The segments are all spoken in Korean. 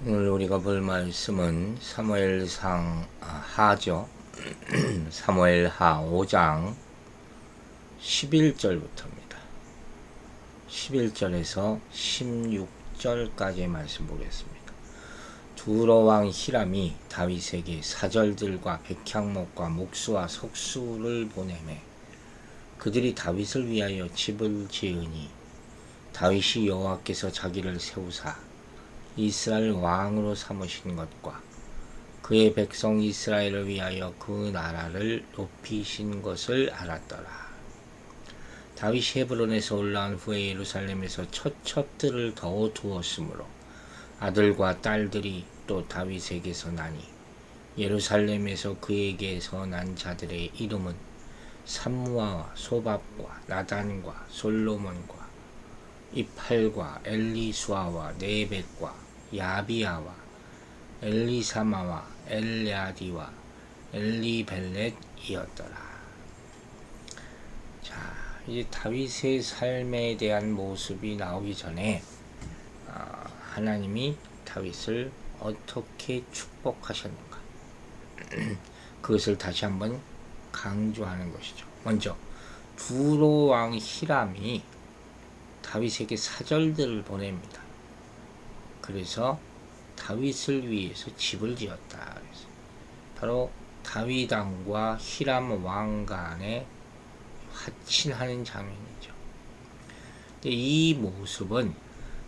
오늘 우리가 볼 말씀은 사무엘상 하죠. 사무엘하 5장 11절부터입니다. 11절에서 16절까지의 말씀 보겠습니다. 두로왕 히람이 다윗에게 사절들과 백향목과 목수와 석수를 보내매 그들이 다윗을 위하여 집을 지으니 다윗이 여호와께서 자기를 세우사 이스라엘 왕으로 삼으신 것과 그의 백성 이스라엘을 위하여 그 나라를 높이신 것을 알았더라. 다윗이 헤브론에서 올라온 후에 예루살렘에서 처첩들을 더 두었으므로 아들과 딸들이 또 다윗에게서 나니 예루살렘에서 그에게서 난 자들의 이름은 삼무아와 소밥과 나단과 솔로몬과 이팔과 엘리수아와 네벡과 야비아와 엘리사마와 엘야디와 엘리벨렛이었더라. 자, 이제 다윗의 삶에 대한 모습이 나오기 전에 하나님이 다윗을 어떻게 축복하셨는가 그것을 다시 한번 강조하는 것이죠. 먼저 두로 왕 히람이 다윗에게 사절들을 보냅니다. 그래서 다윗을 위해서 집을 지었다. 그래서 바로 다윗 왕과 히람 왕 간에 화친하는 장면이죠. 근데 이 모습은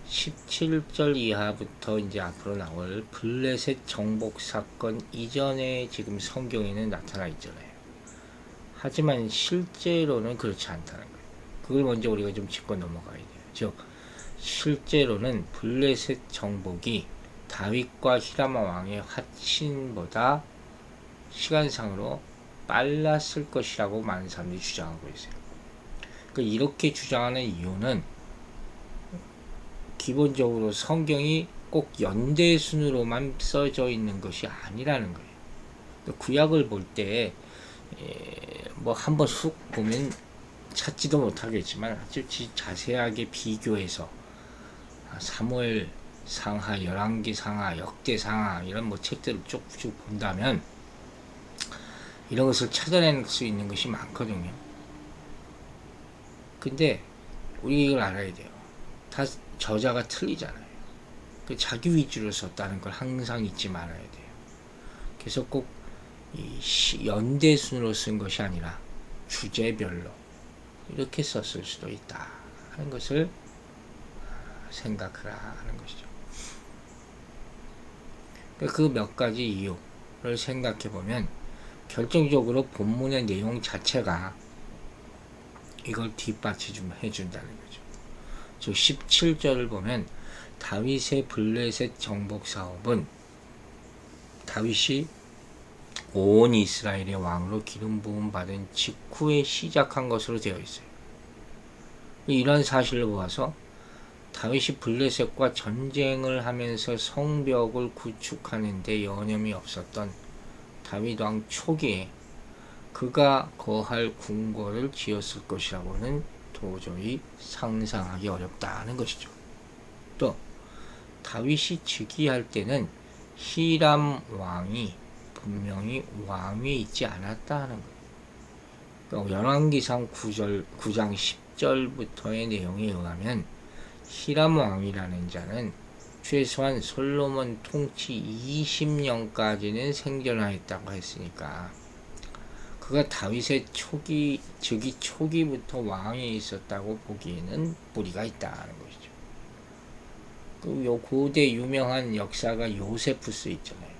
17절 이하부터 이제 앞으로 나올 블레셋 정복 사건 이전에 지금 성경에는 나타나 있잖아요. 하지만 실제로는 그렇지 않다는 거예요. 그걸 먼저 우리가 좀 짚고 넘어가야 돼요. 즉 실제로는 블레셋 정복이 다윗과 히람 왕의 화친보다 시간상으로 빨랐을 것이라고 많은 사람들이 주장하고 있어요. 그러니까 이렇게 주장하는 이유는 기본적으로 성경이 꼭 연대순으로만 써져 있는 것이 아니라는 거예요. 구약을 볼 때 뭐 한번 쑥 보면 찾지도 못하겠지만 아주 자세하게 비교해서 사무엘 상하, 열왕기 상하, 역대 상하 이런 뭐 책들을 쭉쭉 본다면 이런 것을 찾아낼 수 있는 것이 많거든요. 근데 우리 이걸 알아야 돼요. 다 저자가 틀리잖아요. 자기 위주로 썼다는 걸 항상 잊지 말아야 돼요. 그래서 꼭 연대순으로 쓴 것이 아니라 주제별로 이렇게 썼을 수도 있다 하는 것을 생각하라 하는 것이죠. 그 몇 가지 이유를 생각해 보면 결정적으로 본문의 내용 자체가 이걸 뒷받침 좀 해준다는 거죠. 즉 17절을 보면 다윗의 블레셋 정복 사업은 다윗이 온 이스라엘의 왕으로 기름 부음 받은 직후에 시작한 것으로 되어 있어요. 이런 사실을 보아서 다윗이 블레셋과 전쟁을 하면서 성벽을 구축하는 데 여념이 없었던 다윗 왕 초기에 그가 거할 궁궐을 지었을 것이라고는 도저히 상상하기 어렵다는 것이죠. 또 다윗이 즉위할 때는 히람 왕이 분명히 왕위에 있지 않았다 하는 거예요. 열왕기상 9장 10절부터의 내용에 의하면 히람 왕이라는 자는 최소한 솔로몬 통치 20년까지는 생존하였다고 했으니까 그가 다윗의 즉위 초기부터 왕위에 있었다고 보기에는 무리가 있다는 것이죠. 요 고대 유명한 역사가 요세푸스 있잖아요.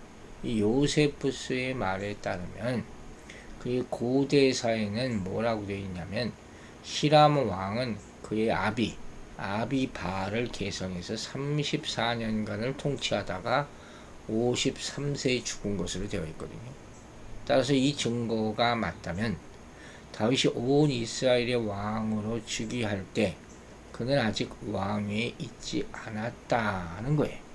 이 요세푸스의 말에 따르면 그 고대사에는 뭐라고 되어 있냐면 히람 왕은 그의 아비바를 계성해서 34년간을 통치하다가 53세에 죽은 것으로 되어 있거든요. 따라서 이 증거가 맞다면 다윗이 온 이스라엘의 왕으로 즉위할 때 그는 아직 왕위에 있지 않았다는 거예요.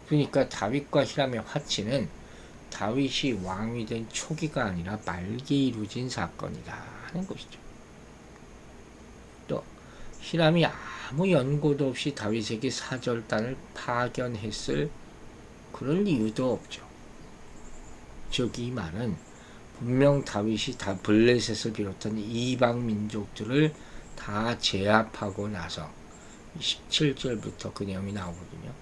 그러니까 다윗과 히람의 화친은 다윗이 왕이 된 초기가 아니라 말기에 이루어진 사건이다 하는 것이죠. 또 히람이 아무 연고도 없이 다윗에게 사절단을 파견했을 그럴 이유도 없죠. 즉 이 말은 분명 다윗이 다 블레셋을 비롯한 이방 민족들을 다 제압하고 나서 17절부터 그 내용이 나오거든요.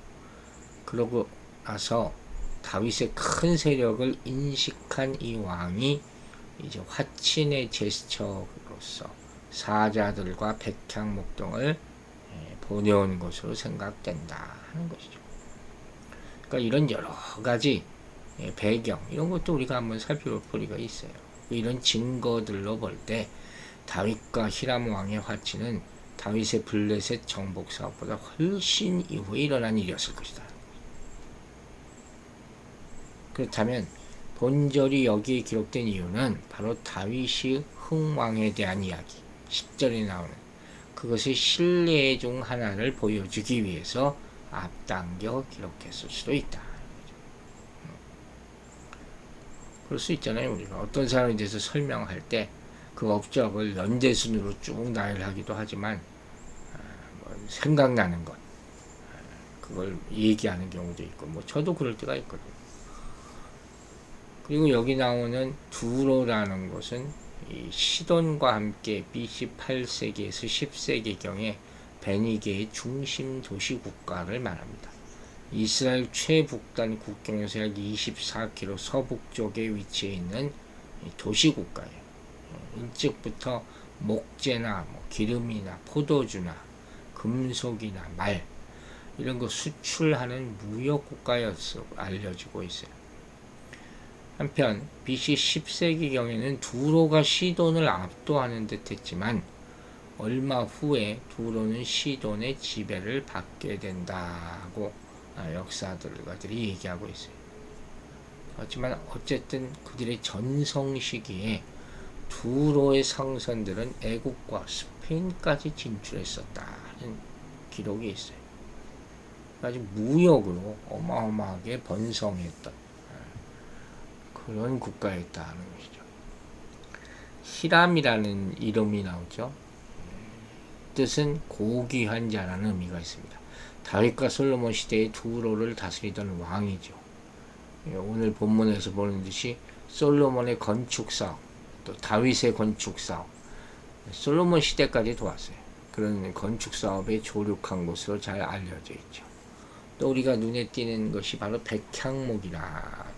그러고 나서 다윗의 큰 세력을 인식한 이 왕이 이제 화친의 제스처로서 사자들과 백향목 등을 보내온 것으로 생각된다 하는 것이죠. 그러니까 이런 여러 가지 배경 이런 것도 우리가 한번 살펴볼 필요가 있어요. 이런 증거들로 볼 때 다윗과 히람 왕의 화친은 다윗의 블레셋 정복 사업보다 훨씬 이후에 일어난 일이었을 것이다. 그렇다면 본절이 여기에 기록된 이유는 바로 다윗이 흥왕에 대한 이야기 10절에 나오는 그것의 신뢰 중 하나를 보여주기 위해서 앞당겨 기록했을 수도 있다. 그럴 수 있잖아요. 우리가 어떤 사람에 대해서 설명할 때 그 업적을 연대순으로 쭉 나열하기도 하지만 생각나는 것 그걸 얘기하는 경우도 있고 뭐 저도 그럴 때가 있거든요. 그리고 여기 나오는 두로라는 것은 이 시돈과 함께 BC 8세기에서 10세기경에 베니게의 중심 도시 국가를 말합니다. 이스라엘 최북단 국경에서 약 24km 서북쪽에 위치해 있는 도시 국가예요. 일찍부터 목재나 기름이나 포도주나 금속이나 말 이런 거 수출하는 무역 국가였어 알려지고 있어요. 한편 BC 10세기경에는 두로가 시돈을 압도하는 듯 했지만 얼마 후에 두로는 시돈의 지배를 받게 된다고 역사들가들이 얘기하고 있어요. 하지만 어쨌든 그들의 전성 시기에 두로의 상선들은 애국과 스페인까지 진출했었다는 기록이 있어요. 아주 무역으로 어마어마하게 번성했던 그런 국가였다는 것이죠. 히람이라는 이름이 나오죠. 뜻은 고귀한 자라는 의미가 있습니다. 다윗과 솔로몬 시대의 두로를 다스리던 왕이죠. 오늘 본문에서 보는 듯이 솔로몬의 건축 사업, 또 다윗의 건축 사업, 솔로몬 시대까지 도왔어요. 그런 건축 사업에 조력한 것으로 잘 알려져 있죠. 또 우리가 눈에 띄는 것이 바로 백향목이라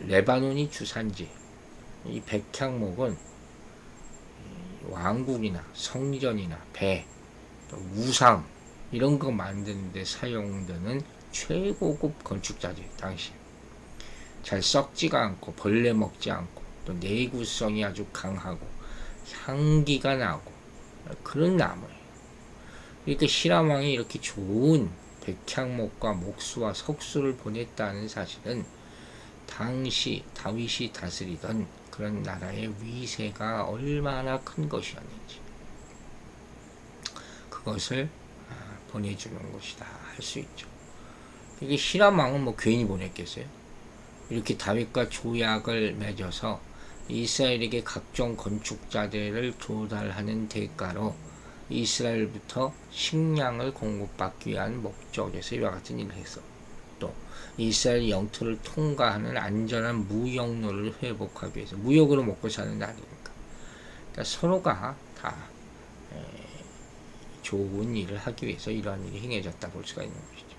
레바논이 주산지. 이 백향목은 왕국이나 성전이나 배, 또 우상 이런 거 만드는 데 사용되는 최고급 건축자재 당시. 잘 썩지가 않고 벌레 먹지 않고 또 내구성이 아주 강하고 향기가 나고 그런 나무예요. 그러니까 히람 왕이 이렇게 좋은 백향목과 목수와 석수를 보냈다는 사실은 당시 다윗이 다스리던 그런 나라의 위세가 얼마나 큰 것이었는지 그것을 보내주는 것이다 할 수 있죠. 이게 히람 왕은 뭐 괜히 보냈겠어요? 이렇게 다윗과 조약을 맺어서 이스라엘에게 각종 건축자재를 조달하는 대가로 이스라엘부터 식량을 공급받기 위한 목적에서 이와 같은 일을 했어. 또 이스라엘 영토를 통과하는 안전한 무역로를 회복하기 위해서 무역으로 먹고 사는 나라니까. 그러니까 서로가 다 좋은 일을 하기 위해서 이러한 일이 행해졌다 볼 수가 있는 것이죠.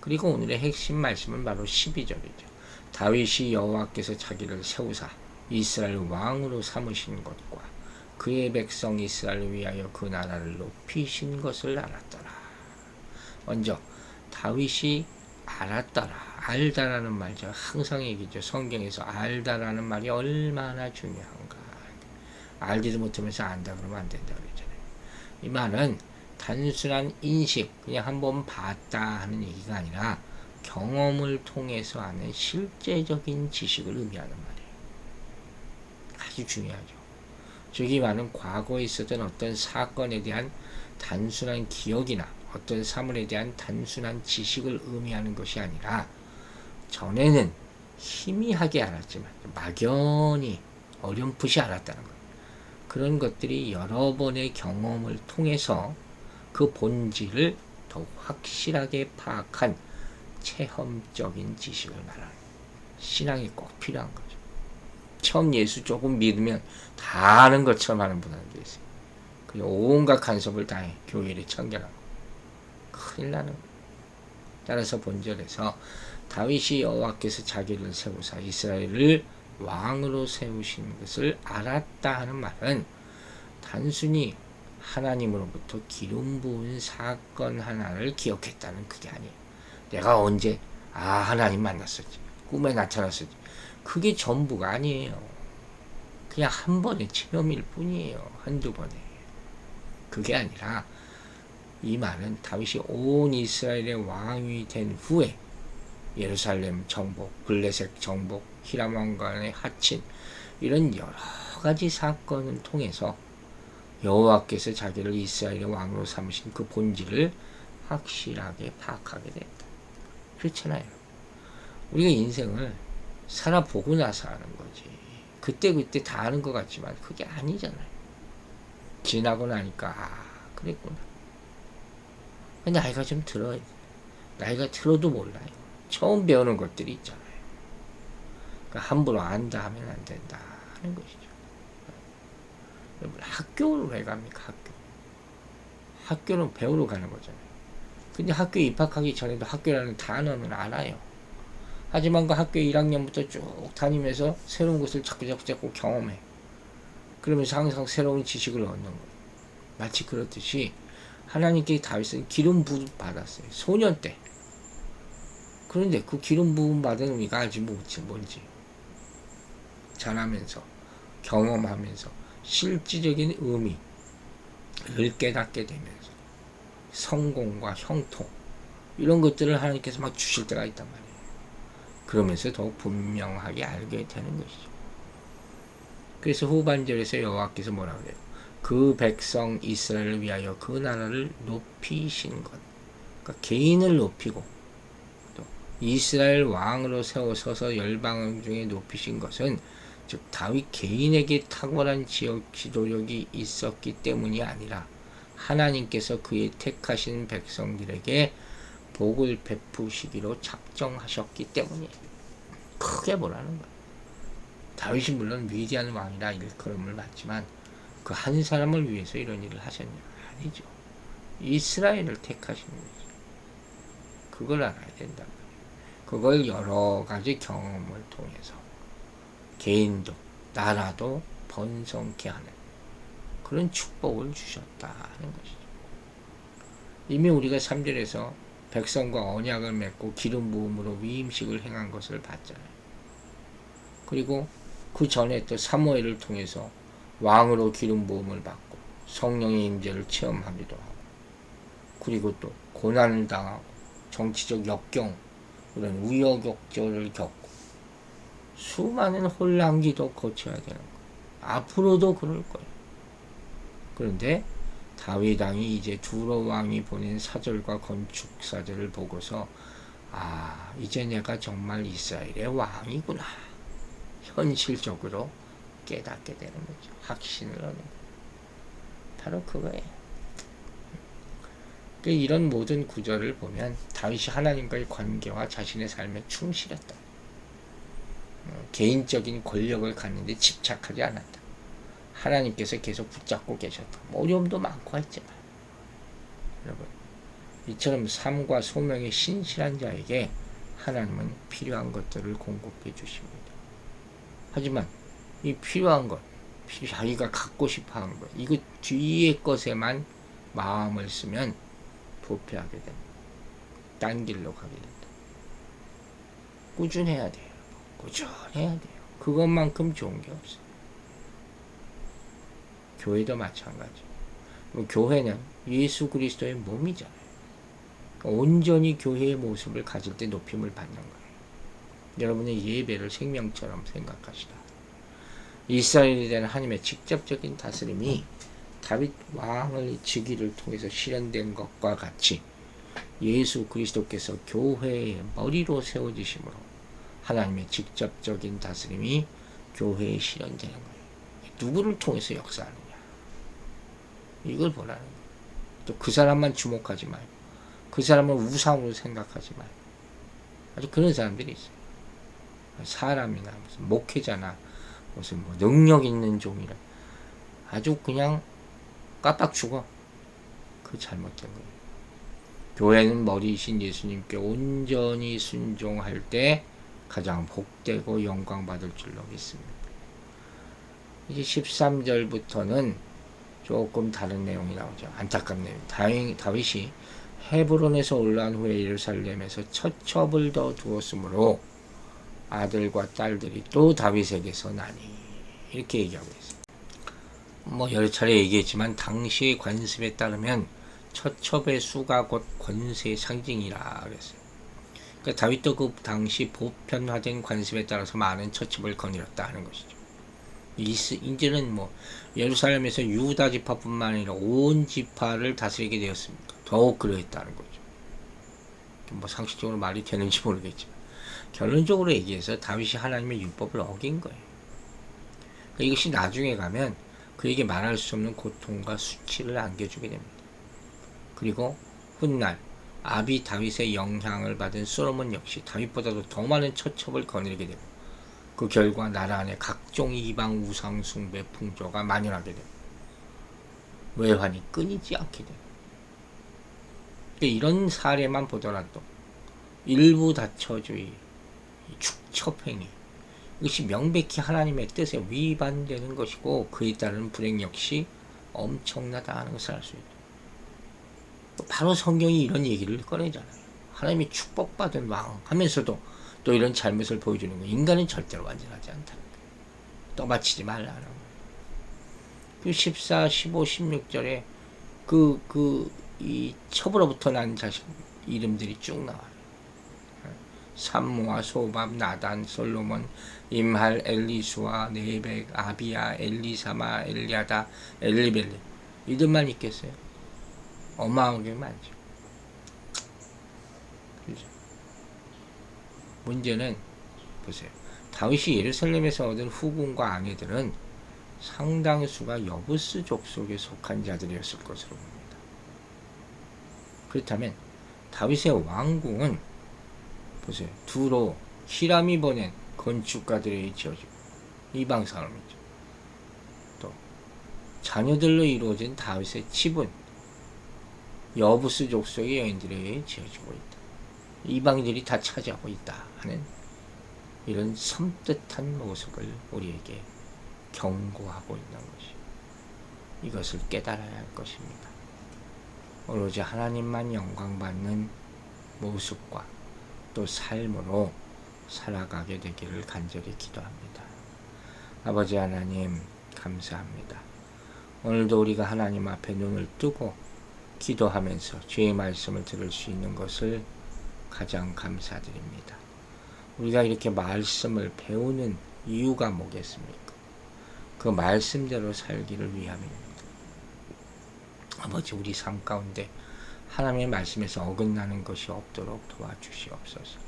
그리고 오늘의 핵심 말씀은 바로 12절이죠. 다윗이 여호와께서 자기를 세우사 이스라엘 왕으로 삼으신 것과 그의 백성 이스라엘을 위하여 그 나라를 높이신 것을 알았더라. 먼저 다윗이 알았더라. 알다라는 말이죠. 항상 얘기죠. 성경에서 알다라는 말이 얼마나 중요한가. 알지도 못하면서 안다 그러면 안 된다 그러잖아요. 이 말은 단순한 인식, 그냥 한번 봤다 하는 얘기가 아니라 경험을 통해서 하는 실제적인 지식을 의미하는 말이에요. 아주 중요하죠. 저기 말은 과거에 있었던 어떤 사건에 대한 단순한 기억이나 어떤 사물에 대한 단순한 지식을 의미하는 것이 아니라 전에는 희미하게 알았지만 막연히 어렴풋이 알았다는 거예요. 그런 것들이 여러 번의 경험을 통해서 그 본질을 더 확실하게 파악한 체험적인 지식을 말하는 신앙이 꼭 필요한 거죠. 처음 예수 조금 믿으면 다 아는 것처럼 하는 분들도 있어요. 그리고 온갖 간섭을 다해 교회를 청결하고 큰일 나는 거예요. 따라서 본절에서 다윗이 여호와께서 자기를 세우사 이스라엘을 왕으로 세우신 것을 알았다 하는 말은 단순히 하나님으로부터 기름 부은 사건 하나를 기억했다는 그게 아니에요. 내가 언제 하나님 만났었지, 꿈에 나타났었지, 그게 전부가 아니에요. 그냥 한 번의 체험일 뿐이에요. 한두 번에. 그게 아니라 이 말은 다윗이 온 이스라엘의 왕이 된 후에 예루살렘 정복, 블레셋 정복, 히람 왕관의 하친, 이런 여러 가지 사건을 통해서 여호와께서 자기를 이스라엘의 왕으로 삼으신 그 본질을 확실하게 파악하게 됐다. 그렇잖아요. 우리가 인생을 살아보고 나서 아는 거지. 그때 다 아는 것 같지만 그게 아니잖아요. 지나고 나니까 그랬구나. 나이가 좀 들어야 돼. 나이가 들어도 몰라요. 처음 배우는 것들이 있잖아요. 그러니까 함부로 안다 하면 안 된다 하는 것이죠. 여러분, 학교를 왜 갑니까? 학교는 배우러 가는 거잖아요. 근데 학교에 입학하기 전에도 학교라는 단어는 알아요. 하지만 그 학교 1학년부터 쭉 다니면서 새로운 것을 자꾸 경험해. 그러면서 항상 새로운 지식을 얻는 거예요. 마치 그렇듯이 하나님께 다윗은 기름 부음 받았어요. 소년 때. 그런데 그 기름 부음 받은 의미가 아직 뭔지 자라면서 경험하면서 실질적인 의미를 깨닫게 되면서 성공과 형통 이런 것들을 하나님께서 막 주실 때가 있단 말이에요. 그러면서 더욱 분명하게 알게 되는 것이죠. 그래서 후반절에서 여호와께서 뭐라 그래요? 그 백성 이스라엘을 위하여 그 나라를 높이신 것. 그러니까 개인을 높이고 또 이스라엘 왕으로 세워서서 열방 중에 높이신 것은 즉 다윗 개인에게 탁월한 지도력이 있었기 때문이 아니라 하나님께서 그의 택하신 백성들에게 복을 베푸시기로 작정하셨기 때문이에요. 크게 보라는 거예요. 다윗이 물론 위대한 왕이라 일컬음을 받지만 그 한 사람을 위해서 이런 일을 하셨냐? 아니죠. 이스라엘을 택하신 거죠. 그걸 알아야 된다. 그걸 여러 가지 경험을 통해서 개인도 나라도 번성케 하는 그런 축복을 주셨다 하는 것이죠. 이미 우리가 3절에서 백성과 언약을 맺고 기름 부음으로 위임식을 행한 것을 봤잖아요. 그리고 그 전에 또 사무엘을 통해서 왕으로 기름 부음을 받고 성령의 임재를 체험하기도 하고, 그리고 또 고난을 당하고 정치적 역경 이런 우여곡절을 겪고 수많은 혼란기도 거쳐야 되는 거예요. 앞으로도 그럴 거예요. 그런데 다윗 왕이 이제 두로 왕이 보낸 사절과 건축사절을 보고서 이제 내가 정말 이스라엘의 왕이구나 현실적으로 깨닫게 되는 거죠. 확신을 얻는 거예요. 바로 그거예요. 이런 모든 구절을 보면 다윗이 하나님과의 관계와 자신의 삶에 충실했다. 개인적인 권력을 갖는데 집착하지 않았다. 하나님께서 계속 붙잡고 계셨다. 어려움도 많고 했지만 여러분, 이처럼 삶과 소명에 신실한 자에게 하나님은 필요한 것들을 공급해 주십니다. 하지만 이 필요한 것, 자기가 갖고 싶어 하는 것, 이거 뒤의 것에만 마음을 쓰면 부패하게 됩니다. 딴 길로 가게 된다. 꾸준해야 돼요. 꾸준해야 돼요. 그것만큼 좋은 게 없어요. 교회도 마찬가지. 교회는 예수 그리스도의 몸이잖아요. 그러니까 온전히 교회의 모습을 가질 때 높임을 받는 거예요. 여러분의 예배를 생명처럼 생각하시라. 이스라엘에 대한 하나님의 직접적인 다스림이 다윗 왕의 즉위를 통해서 실현된 것과 같이 예수 그리스도께서 교회의 머리로 세워지심으로 하나님의 직접적인 다스림이 교회에 실현되는 거예요. 누구를 통해서 역사하느냐. 이걸 보라는 거예요. 또 그 사람만 주목하지 말고 그 사람을 우상으로 생각하지 말고 아주 그런 사람들이 있어요. 사람이나 무슨 목회자나 무슨 뭐 능력 있는 종이라 아주 그냥 깜빡 죽어. 그 잘못된 거예요. 교회는 머리이신 예수님께 온전히 순종할 때 가장 복되고 영광 받을 줄로 믿습니다. 이제 13절부터는 조금 다른 내용이 나오죠. 안타깝네요. 다윗이 헤브론에서 올라온 후에 예루살렘에서 처첩을 더 두었으므로 아들과 딸들이 또 다윗에게서 나니 이렇게 얘기하고 있어요. 뭐 여러 차례 얘기했지만 당시의 관습에 따르면 처첩의 수가 곧 권세의 상징이라 그랬어요. 그러니까 다윗도 그 당시 보편화된 관습에 따라서 많은 처첩을 거느렸다 하는 것이죠. 이제는 뭐 예루살렘에서 유다 지파뿐만 아니라 온 지파를 다스리게 되었습니다. 더욱 그러했다는 거죠. 뭐 상식적으로 말이 되는지 모르겠지만 결론적으로 얘기해서 다윗이 하나님의 율법을 어긴 거예요. 그러니까 이것이 나중에 가면 그에게 말할 수 없는 고통과 수치를 안겨주게 됩니다. 그리고 훗날 아비 다윗의 영향을 받은 솔로몬 역시 다윗보다도 더 많은 처첩을 거느리게 되고 그 결과 나라 안에 각종 이방 우상 숭배 풍조가 만연하게 되고 외환이 끊이지 않게 되고 이런 사례만 보더라도 일부 다처주의, 축첩행위 이것이 명백히 하나님의 뜻에 위반되는 것이고 그에 따른 불행 역시 엄청나다 하는 것을 알 수 있다. 바로 성경이 이런 얘기를 꺼내잖아요. 하나님이 축복받은 왕 하면서도 또 이런 잘못을 보여주는 거예요. 인간은 절대로 완전하지 않다는 거예요. 떠받치지 말라는 거예요. 그 14, 15, 16절에 이 첩으로부터 난 자식 이름들이 쭉 나와요. 삼모아, 소밥, 나단, 솔로몬, 임할, 엘리수아, 네벡, 아비야, 엘리사마, 엘리아다, 엘리벨렛 이들만 있겠어요? 어마어마하게 많죠. 그렇죠? 문제는 보세요. 다윗이 예루살렘에서 얻은 후궁과 아내들은 상당수가 여부스 족속에 속한 자들이었을 것으로 봅니다. 그렇다면 다윗의 왕궁은 보세요. 두로 히람이 보낸 건축가들에 지어지고 이방 사람이죠. 또 자녀들로 이루어진 다윗의 집은 여부스 족속의 여인들에게 지어지고 있다. 이방인들이 다 차지하고 있다 하는 이런 섬뜩한 모습을 우리에게 경고하고 있는 것이 이것을 깨달아야 할 것입니다. 오로지 하나님만 영광받는 모습과 또 삶으로 살아가게 되기를 간절히 기도합니다. 아버지 하나님 감사합니다. 오늘도 우리가 하나님 앞에 눈을 뜨고 기도하면서 주의 말씀을 들을 수 있는 것을 가장 감사드립니다. 우리가 이렇게 말씀을 배우는 이유가 뭐겠습니까? 그 말씀대로 살기를 위함입니다. 아버지 우리 삶 가운데 하나님의 말씀에서 어긋나는 것이 없도록 도와주시옵소서.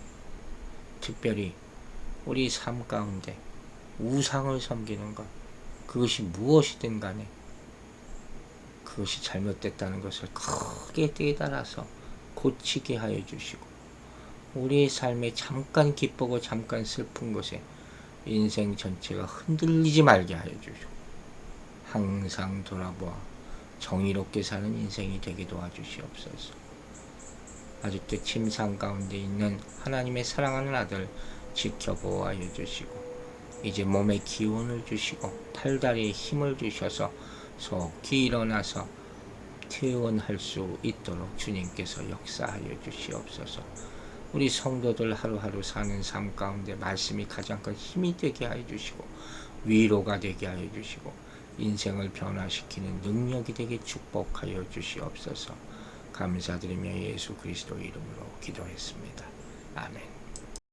특별히 우리 삶 가운데 우상을 섬기는 것 그것이 무엇이든 간에 그것이 잘못됐다는 것을 크게 깨달아서 고치게 하여 주시고 우리의 삶에 잠깐 기쁘고 잠깐 슬픈 것에 인생 전체가 흔들리지 말게 하여 주시고 항상 돌아보아 정의롭게 사는 인생이 되게 도와주시옵소서. 아직도 침상 가운데 있는 하나님의 사랑하는 아들 지켜보아여 주시고 이제 몸에 기운을 주시고 팔다리에 힘을 주셔서 속히 일어나서 퇴원할 수 있도록 주님께서 역사하여 주시옵소서. 우리 성도들 하루하루 사는 삶 가운데 말씀이 가장 큰 힘이 되게 하여 주시고 위로가 되게 하여 주시고 인생을 변화시키는 능력이 되게 축복하여 주시옵소서. 감사드리며 예수 그리스도 이름으로 기도했습니다. 아멘.